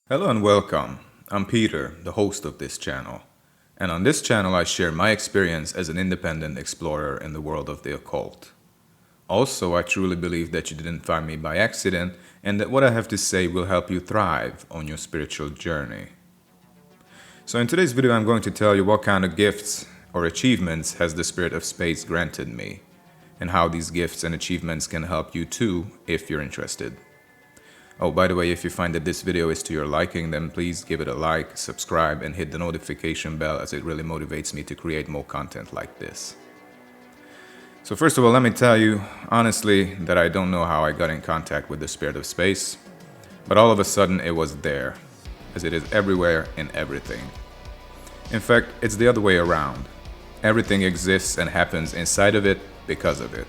Hello and welcome. I'm Peter, the host of this channel. And on this channel, I share my experience as an independent explorer in the world of the occult. Also, I truly believe that you didn't find me by accident and that what I have to say will help you thrive on your spiritual journey. So in today's video, I'm going to tell you what kind of gifts or achievements has the Spirit of Space granted me, and how these gifts and achievements can help you too if you're interested. Oh, by the way, if you find that this video is to your liking, then please give it a like, subscribe, and hit the notification bell, as it really motivates me to create more content like this. So first of all, let me tell you honestly that I don't know how I got in contact with the Spirit of Space, but all of a sudden it was there, as it is everywhere in everything. In fact, it's the other way around. Everything exists and happens inside of it because of it.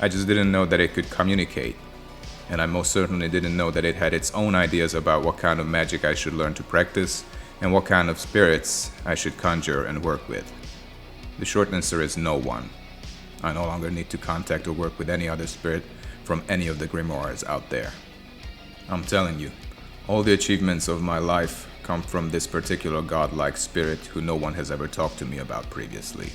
I just didn't know that it could communicate. And I most certainly didn't know that it had its own ideas about what kind of magic I should learn to practice and what kind of spirits I should conjure and work with. The short answer is no one. I no longer need to contact or work with any other spirit from any of the grimoires out there. I'm telling you, all the achievements of my life come from this particular godlike spirit who no one has ever talked to me about previously.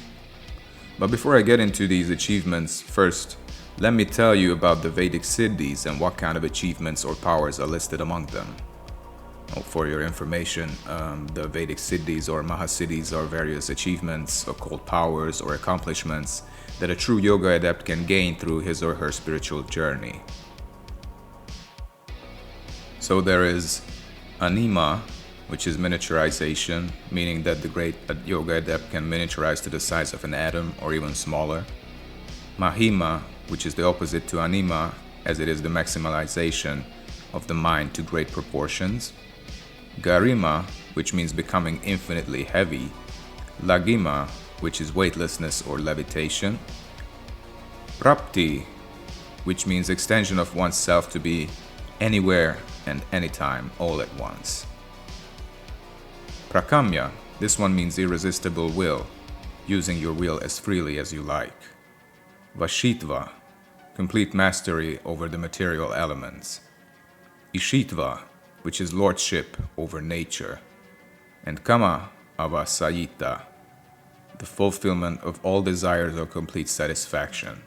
But before I get into these achievements, first, let me tell you about the Vedic Siddhis and what kind of achievements or powers are listed among them. For your information, the Vedic Siddhis or Mahasiddhis are various achievements, occult powers, or accomplishments that a true yoga adept can gain through his or her spiritual journey. So there is Anima, which is miniaturization, meaning that the great yoga adept can miniaturize to the size of an atom or even smaller. Mahima, which is the opposite to Anima, as it is the maximalization of the mind to great proportions. Garima, which means becoming infinitely heavy. Lagima, which is weightlessness or levitation. Prapti, which means extension of oneself to be anywhere and anytime all at once. Prakamya, this one means irresistible will, using your will as freely as you like. Vashitva, complete mastery over the material elements. Ishitva, which is lordship over nature. And Kama Avasayita, the fulfillment of all desires or complete satisfaction.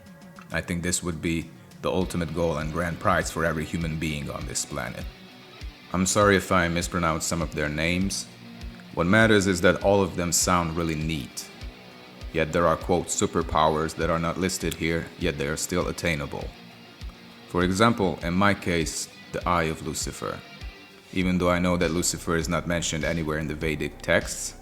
I think this would be the ultimate goal and grand prize for every human being on this planet. I'm sorry if I mispronounce some of their names. What matters is that all of them sound really neat. Yet there are, quote, superpowers that are not listed here, yet they are still attainable. For example, in my case, the Eye of Lucifer. Even though I know that Lucifer is not mentioned anywhere in the Vedic texts,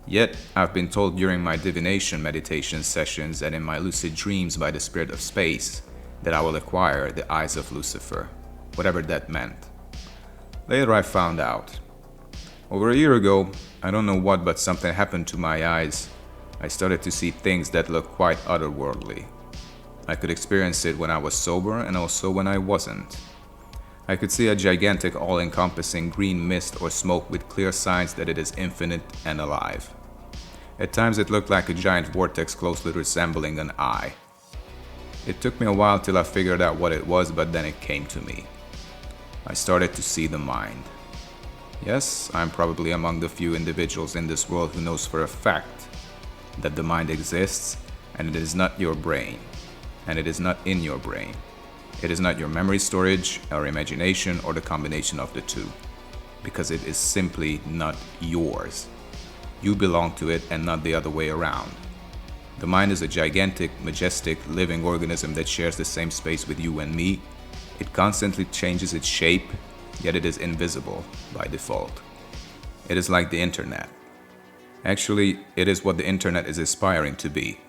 yet I've been told during my divination meditation sessions and in my lucid dreams by the Spirit of Space that I will acquire the Eyes of Lucifer, whatever that meant. Later I found out. Over a year ago, I don't know what, but something happened to my eyes. I started to see things that looked quite otherworldly. I could experience it when I was sober and also when I wasn't. I could see a gigantic all-encompassing green mist or smoke with clear signs that it is infinite and alive. At times it looked like a giant vortex closely resembling an eye. It took me a while till I figured out what it was, but then it came to me. I started to see the mind. Yes, I'm probably among the few individuals in this world who knows for a fact that the mind exists, and it is not your brain, and it is not in your brain. It is not your memory storage or imagination or the combination of the two, because it is simply not yours. You belong to it and not the other way around. The mind is a gigantic, majestic, living organism that shares the same space with you and me. It constantly changes its shape, yet it is invisible by default. It is like the internet. Actually, it is what the internet is aspiring to be.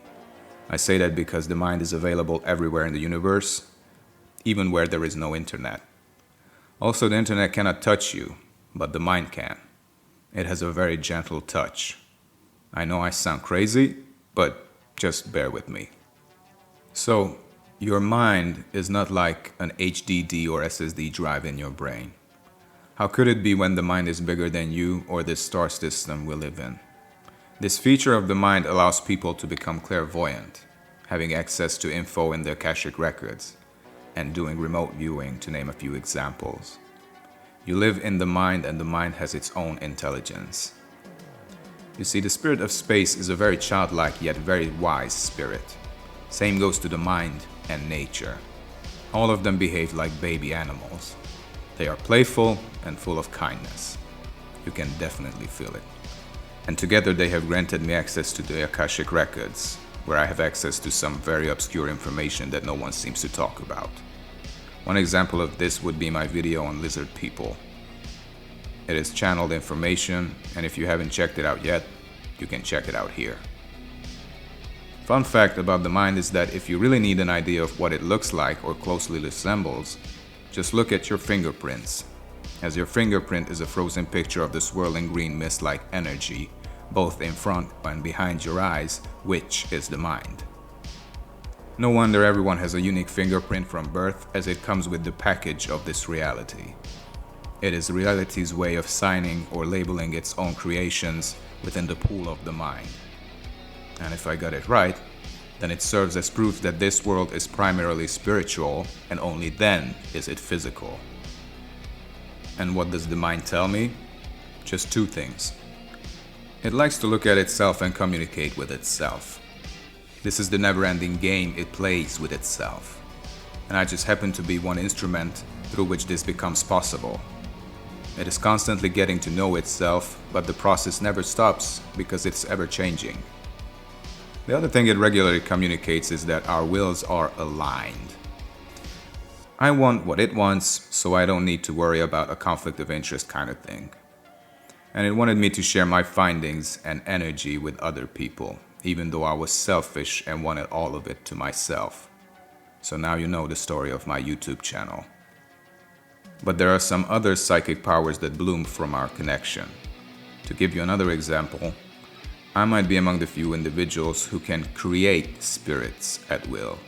I say that because the mind is available everywhere in the universe, even where there is no internet. Also, the internet cannot touch you, but the mind can. It has a very gentle touch. I know I sound crazy, but just bear with me. So, your mind is not like an HDD or SSD drive in your brain. How could it be when the mind is bigger than you or this star system we live in? This feature of the mind allows people to become clairvoyant, having access to info in their Akashic records, and doing remote viewing, to name a few examples. You live in the mind, and the mind has its own intelligence. You see, the spirit of space is a very childlike yet very wise spirit. Same goes to the mind and nature. All of them behave like baby animals. They are playful and full of kindness. You can definitely feel it. And together they have granted me access to the Akashic records, where I have access to some very obscure information that no one seems to talk about. One example of this would be my video on lizard people. It is channeled information, and if you haven't checked it out yet, you can check it out here. Fun fact about the mind is that if you really need an idea of what it looks like or closely resembles, just look at your fingerprints, as your fingerprint is a frozen picture of the swirling green mist-like energy, both in front and behind your eyes, which is the mind. No wonder everyone has a unique fingerprint from birth, as it comes with the package of this reality. It is reality's way of signing or labeling its own creations within the pool of the mind. And if I got it right, then it serves as proof that this world is primarily spiritual, and only then is it physical. And what does the mind tell me? Just two things. It likes to look at itself and communicate with itself. This is the never-ending game it plays with itself. And I just happen to be one instrument through which this becomes possible. It is constantly getting to know itself, but the process never stops because it's ever changing. The other thing it regularly communicates is that our wills are aligned. I want what it wants, so I don't need to worry about a conflict of interest kind of thing. And it wanted me to share my findings and energy with other people, even though I was selfish and wanted all of it to myself. So now you know the story of my YouTube channel. But there are some other psychic powers that bloom from our connection. To give you another example, I might be among the few individuals who can create spirits at will.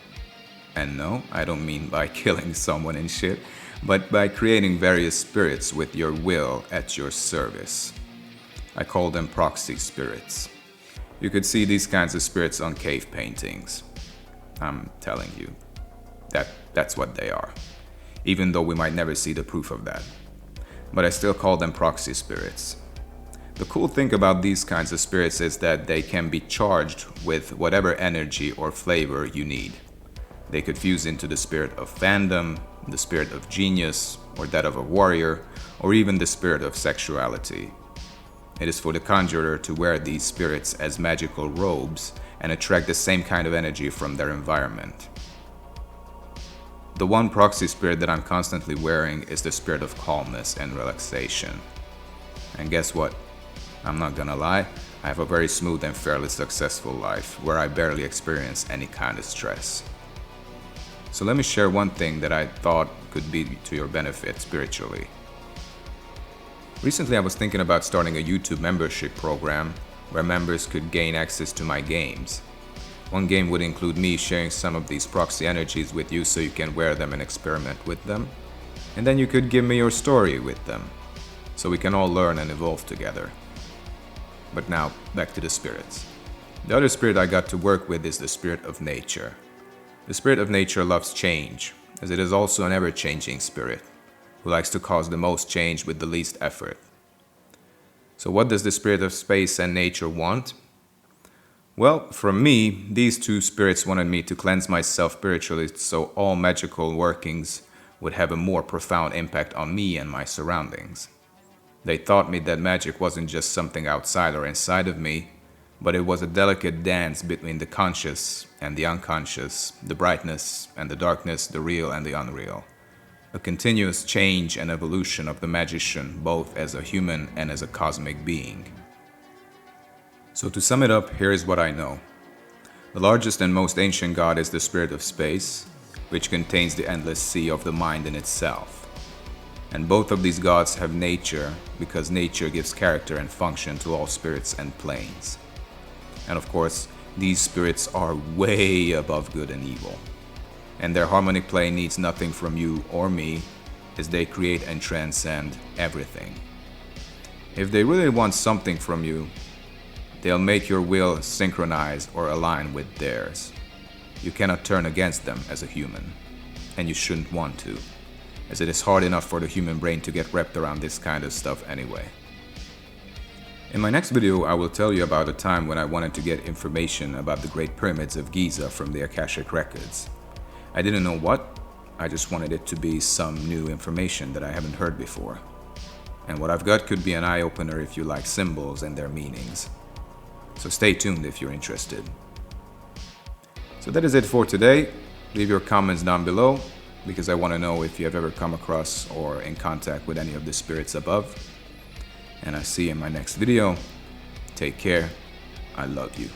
And no, I don't mean by killing someone and shit, but by creating various spirits with your will at your service. I call them proxy spirits. You could see these kinds of spirits on cave paintings. I'm telling you, that's what they are, even though we might never see the proof of that. But I still call them proxy spirits. The cool thing about these kinds of spirits is that they can be charged with whatever energy or flavor you need. They could fuse into the spirit of fandom, the spirit of genius, or that of a warrior, or even the spirit of sexuality. It is for the conjurer to wear these spirits as magical robes and attract the same kind of energy from their environment. The one proxy spirit that I'm constantly wearing is the spirit of calmness and relaxation. And guess what? I'm not gonna lie, I have a very smooth and fairly successful life where I barely experience any kind of stress. So let me share one thing that I thought could be to your benefit spiritually. Recently I was thinking about starting a YouTube membership program where members could gain access to my games. One game would include me sharing some of these proxy energies with you so you can wear them and experiment with them. And then you could give me your story with them, so we can all learn and evolve together. But now, back to the spirits. The other spirit I got to work with is the spirit of nature. The spirit of nature loves change, as it is also an ever-changing spirit, who likes to cause the most change with the least effort. So what does the spirit of space and nature want? Well, for me, these two spirits wanted me to cleanse myself spiritually so all magical workings would have a more profound impact on me and my surroundings. They taught me that magic wasn't just something outside or inside of me, but it was a delicate dance between the conscious and the unconscious, the brightness and the darkness, the real and the unreal. A continuous change and evolution of the magician, both as a human and as a cosmic being. So to sum it up, here is what I know. The largest and most ancient god is the spirit of space, which contains the endless sea of the mind in itself. And both of these gods have nature, because nature gives character and function to all spirits and planes. And of course, these spirits are way above good and evil. And their harmonic plane needs nothing from you or me, as they create and transcend everything. If they really want something from you, they'll make your will synchronize or align with theirs. You cannot turn against them as a human, and you shouldn't want to, as it is hard enough for the human brain to get wrapped around this kind of stuff anyway. In my next video, I will tell you about a time when I wanted to get information about the Great Pyramids of Giza from the Akashic Records. I didn't know what, I just wanted it to be some new information that I haven't heard before. And what I've got could be an eye-opener if you like symbols and their meanings. So stay tuned if you're interested. So that is it for today. Leave your comments down below, because I want to know if you have ever come across or in contact with any of the spirits above. And I'll see you in my next video. Take care. I love you.